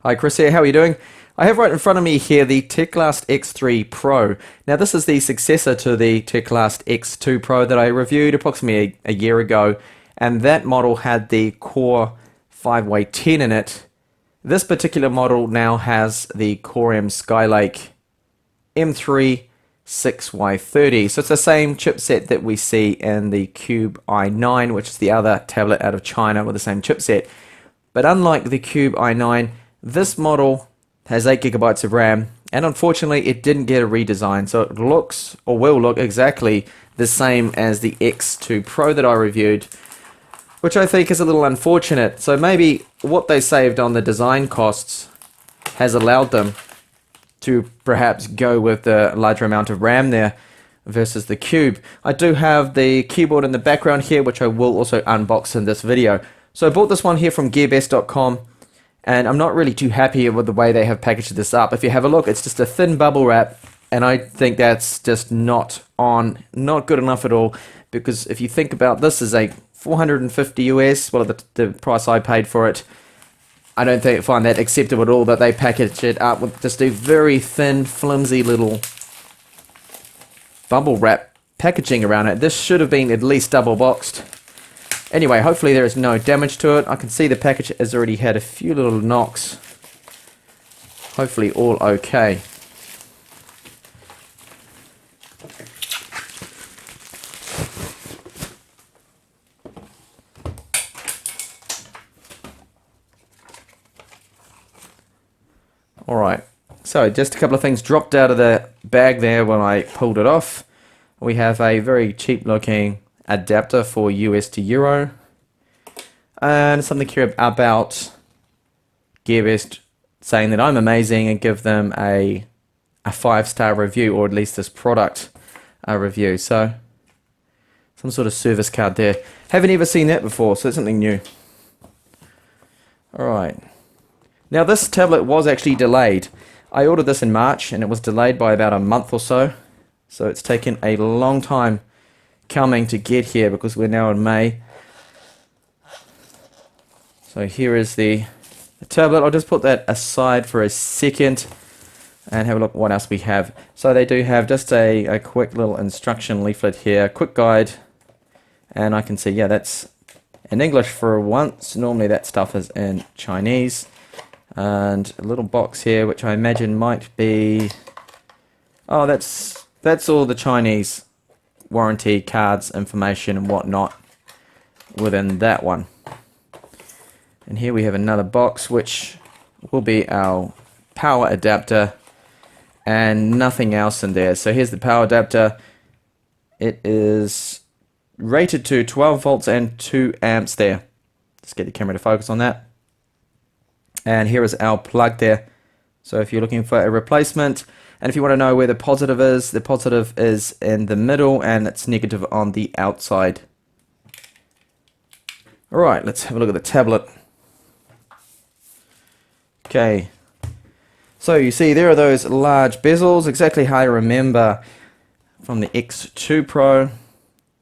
Hi Chris here, how are you doing? I have right in front of me here the Teclast X3 Pro. Now this is the successor to the Teclast X2 Pro that I reviewed approximately a year ago, and that model had the Core 5-way 10 in it. This particular model now has the Core M Skylake M3 6Y30, so it's the same chipset that we see in the Cube i9, which is the other tablet out of China with the same chipset. But unlike the Cube i9, this model has 8 gigabytes of RAM, and unfortunately it didn't get a redesign, so it looks, or will look, exactly the same as the X2 Pro that I reviewed, which I think is a little unfortunate. So maybe what they saved on the design costs has allowed them to perhaps go with the larger amount of RAM there versus the Cube. I do have the keyboard in the background here, which I will also unbox in this video. So I bought this one here from gearbest.com, and I'm not really too happy with the way they have packaged this up. If you have a look, it's just a thin bubble wrap, and I think that's just not good enough at all, because if you think about this is a 450 US, well, the price I paid for it, I don't find that acceptable at all that they package it up with just a very thin, flimsy little bubble wrap packaging around it. This should have been at least double boxed. Anyway, hopefully there is no damage to it. I can see the package has already had a few little knocks. Hopefully all okay. Alright, so just a couple of things dropped out of the bag there when I pulled it off. We have a very cheap looking adapter for US to Euro, and something here about Gearbest saying that I'm amazing and give them a 5-star review, or at least this product review. So some sort of service card there. Haven't ever seen that before, so it's something new. Alright, now this tablet was actually delayed. I ordered this in March and it was delayed by about a month or so, so it's taken a long time coming to get here because we're now in May. So here is the tablet. I'll just put that aside for a second and have a look at what else we have. So they do have just a quick little instruction leaflet here, quick guide, and I can see, yeah, that's in English for once. Normally that stuff is in Chinese. And a little box here which I imagine might be, oh, that's all the Chinese warranty cards, information and whatnot within that one. And here we have another box which will be our power adapter and nothing else in there. So here's the power adapter. It is rated to 12 volts and 2 amps there. Just get the camera to focus on that. And here is our plug there. So if you're looking for a replacement, and if you want to know where the positive is in the middle and it's negative on the outside. Alright, let's have a look at the tablet. Okay, so you see there are those large bezels, exactly how I remember from the X2 Pro.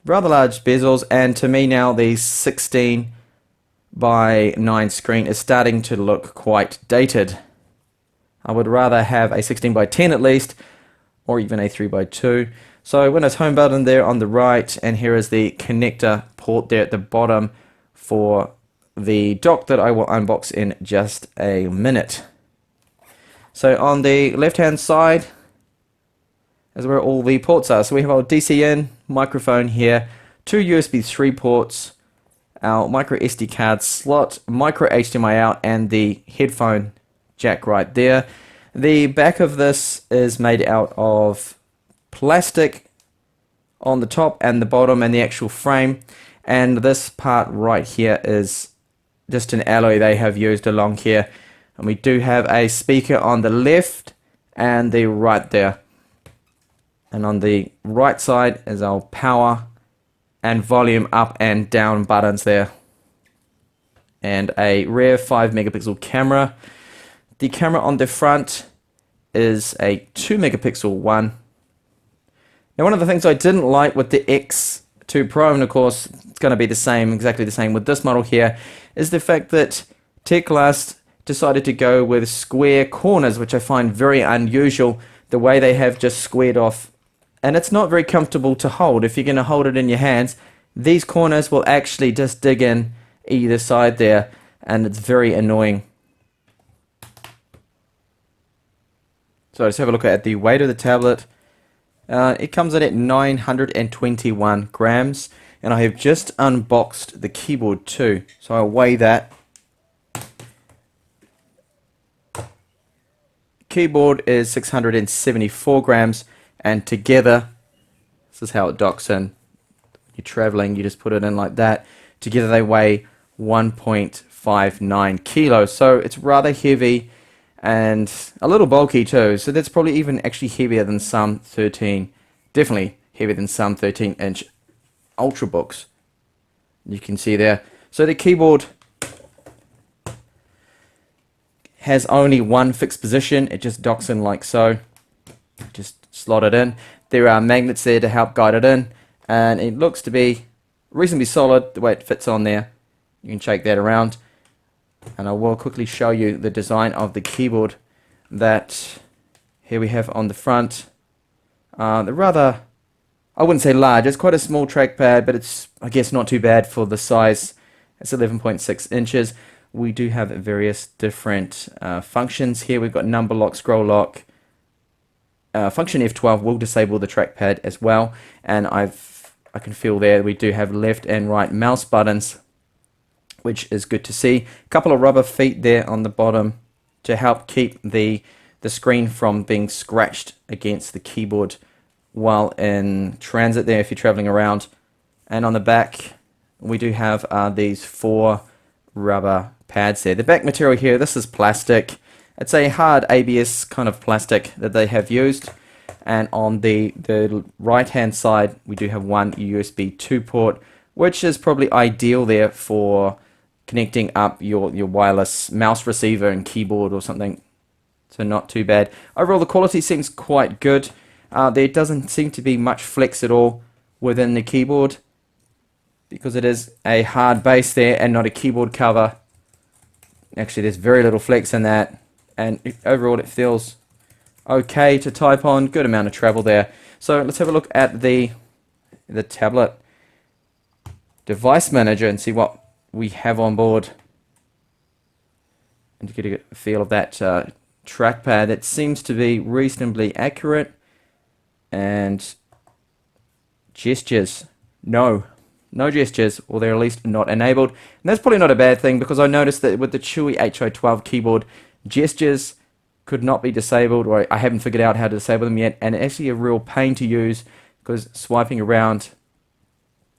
Rather large bezels, and to me now the 16 by 9 screen is starting to look quite dated. I would rather have a 16 by 10 at least, or even a 3 by 2. So Windows Home button there on the right, and here is the connector port there at the bottom for the dock that I will unbox in just a minute. So on the left hand side is where all the ports are. So we have our DC in, microphone here, 2 USB 3 ports, our micro SD card slot, micro HDMI out, and the headphone jack right there. The back of this is made out of plastic on the top and the bottom and the actual frame, and this part right here is just an alloy they have used along here. And we do have a speaker on the left and the right there, and on the right side is our power and volume up and down buttons there, and a rear 5 megapixel camera. The camera on the front is a 2 megapixel one. Now one of the things I didn't like with the X2 Pro, and of course it's going to be the same, exactly the same with this model here, is the fact that Teclast decided to go with square corners, which I find very unusual, the way they have just squared off. And it's not very comfortable to hold. If you're going to hold it in your hands, these corners will actually just dig in either side there, and it's very annoying. So let's have a look at the weight of the tablet. It comes in at 921 grams, and I have just unboxed the keyboard too, so I'll weigh that. Keyboard is 674 grams, and together, this is how it docks in. You're traveling, you just put it in like that. Together they weigh 1.59 kilos, so it's rather heavy and a little bulky too, so that's probably even actually heavier than some 13, definitely heavier than some 13-inch Ultrabooks. You can see there. So the keyboard has only one fixed position. It just docks in like so. Just slot it in. There are magnets there to help guide it in, and it looks to be reasonably solid the way it fits on there. You can shake that around, and I will quickly show you the design of the keyboard that here we have on the front. They're rather, I wouldn't say large, it's quite a small trackpad, but it's, I guess, not too bad for the size. It's 11.6 inches. We do have various different functions here. We've got number lock, scroll lock. Function F12 will disable the trackpad as well, and I can feel there we do have left and right mouse buttons, which is good to see. A couple of rubber feet there on the bottom to help keep the screen from being scratched against the keyboard while in transit there if you're traveling around. And on the back we do have these 4 rubber pads there. The back material here, this is plastic. It's a hard ABS kind of plastic that they have used. And on the right hand side we do have one USB 2 port, which is probably ideal there for connecting up your wireless mouse receiver and keyboard or something. So not too bad. Overall the quality seems quite good. There doesn't seem to be much flex at all within the keyboard, because it is a hard base there and not a keyboard cover. Actually there's very little flex in that, and overall it feels okay to type on. Good amount of travel there. So let's have a look at the tablet device manager and see what we have on board, and to get a feel of that trackpad. It seems to be reasonably accurate, and gestures, no gestures, or they're at least not enabled, and that's probably not a bad thing, because I noticed that with the Chewy HO12 keyboard, gestures could not be disabled, or I haven't figured out how to disable them yet, and it's actually a real pain to use, because swiping around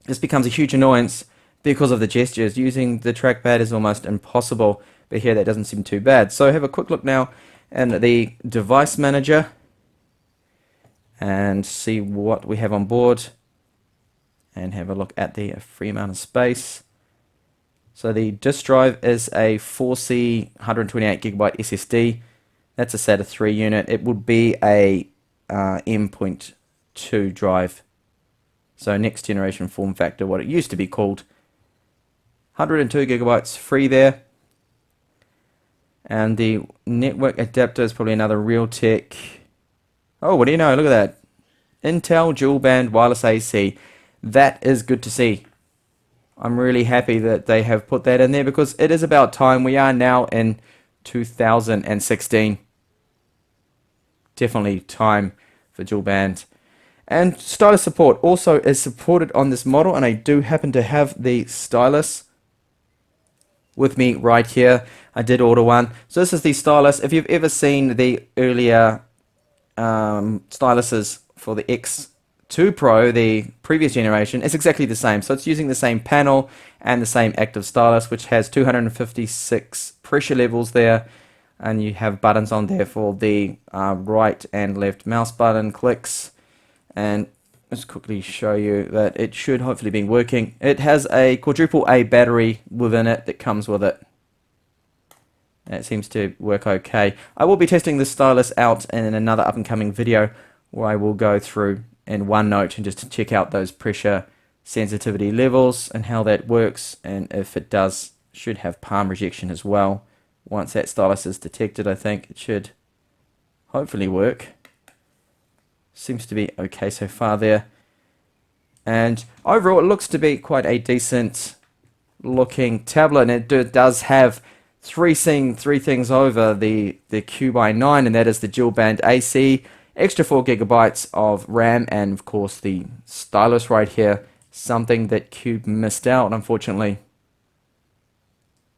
this becomes a huge annoyance because of the gestures. Using the trackpad is almost impossible, but here that doesn't seem too bad. So have a quick look now in the device manager and see what we have on board, and have a look at the free amount of space. So the disk drive is a 4C 128GB SSD. That's a SATA 3 unit. It would be a M.2 drive. So next generation form factor, what it used to be called. 102GB free there. And the network adapter is probably another Realtek. Oh, what do you know? Look at that. Intel dual band wireless AC. That is good to see. I'm really happy that they have put that in there, because it is about time. We are now in 2016. Definitely time for dual band. And stylus support also is supported on this model, and I do happen to have the stylus with me right here. I did order one. So this is the stylus. If you've ever seen the earlier styluses for the X2 Pro, the previous generation, it's exactly the same. So it's using the same panel and the same active stylus, which has 256 pressure levels there, and you have buttons on there for the right and left mouse button clicks. And let's quickly show you that it should hopefully be working. It has a quadruple A battery within it that comes with it. It seems to work okay. I will be testing this stylus out in another up and coming video, where I will go through in OneNote and just check out those pressure sensitivity levels and how that works, and if it does, should have palm rejection as well, once that stylus is detected. I think it should hopefully work. Seems to be okay so far there. And overall, it looks to be quite a decent looking tablet, and it does have three things over the Q by 9, and that is the dual band AC, extra 4 gigabytes of RAM, and of course the stylus right here, something that Cube missed out, unfortunately.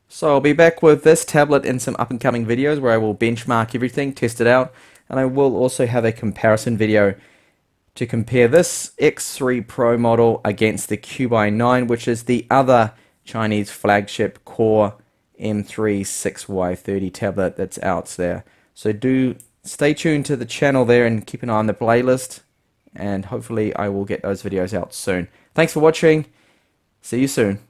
So I'll be back with this tablet in some up and coming videos where I will benchmark everything, test it out, and I will also have a comparison video to compare this X3 Pro model against the Q by 9, which is the other Chinese flagship Core M3 6Y30 tablet that's out there. So do stay tuned to the channel there and keep an eye on the playlist, and hopefully I will get those videos out soon. Thanks for watching. See you soon.